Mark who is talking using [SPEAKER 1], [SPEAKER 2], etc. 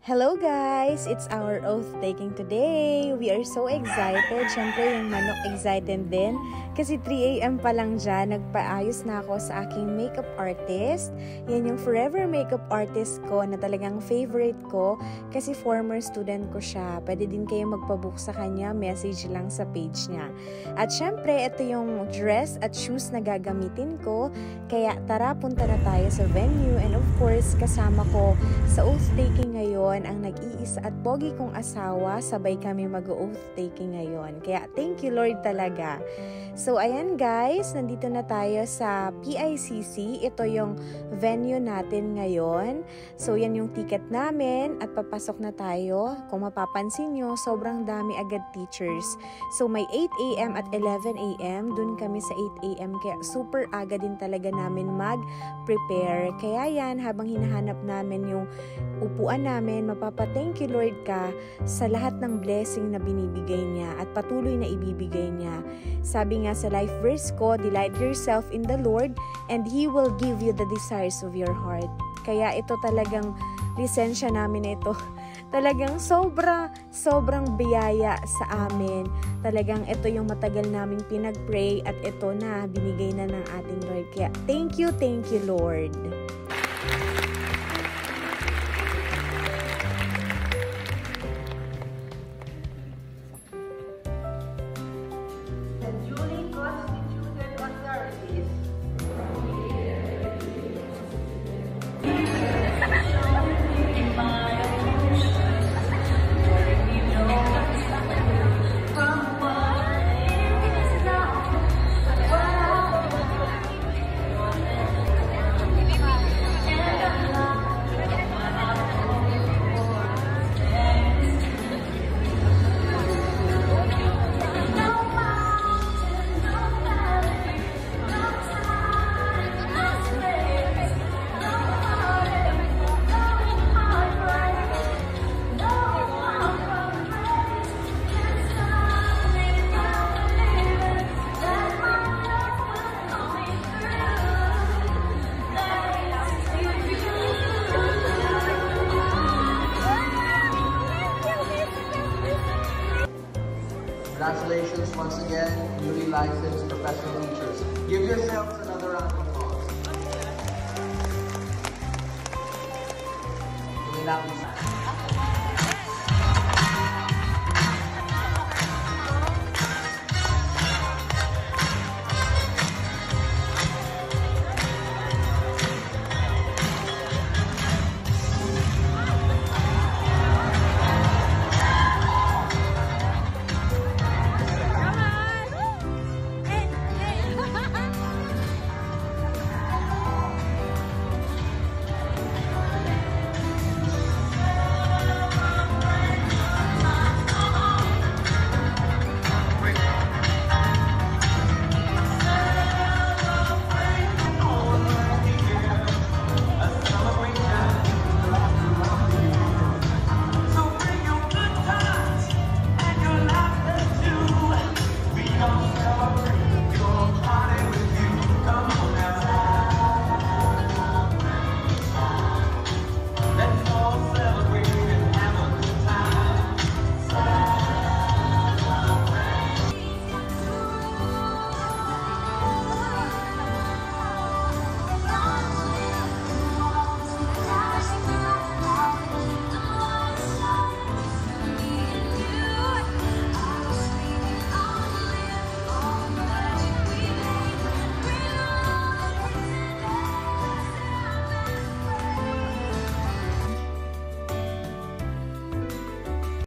[SPEAKER 1] Hello guys! It's our oath taking today. We are so excited. Siyempre yung manok excited din. Kasi 3 AM pa lang dyan, nagpaayos na ako sa aking makeup artist. Yan yung forever makeup artist ko na talagang favorite ko. Kasi former student ko siya. Pwede din kayo magpabook sa kanya. Message lang sa page niya. At siyempre, ito yung dress at shoes na gagamitin ko. Kaya tara, punta na tayo sa venue. And of course, kasama ko sa oath taking ngayon ang nag-iisa at pogi kong asawa, sabay kami mag-oath taking ngayon. Kaya thank you Lord talaga. So ayan guys, nandito na tayo sa PICC. Ito yung venue natin ngayon. So yan yung ticket namin at papasok na tayo. Kung mapapansin nyo, sobrang dami agad teachers. So may 8 AM at 11 AM. Dun kami sa 8 AM. Kaya super aga din talaga namin mag-prepare. Kaya yan, habang hinahanap namin yung upuan namin, mapapa-thank you Lord ka sa lahat ng blessing na binibigay niya at patuloy na ibibigay niya. Sabi nga sa life verse ko, delight yourself in the Lord and He will give you the desires of your heart. Kaya ito talagang lisensya namin ito. Talagang sobrang biyaya sa amin. Talagang ito yung matagal naming pinag-pray at ito na binigay na ng ating Lord. Kaya thank you Lord.
[SPEAKER 2] Congratulations once again, newly licensed professional teachers. Give yourselves another round of applause. Hindi na ako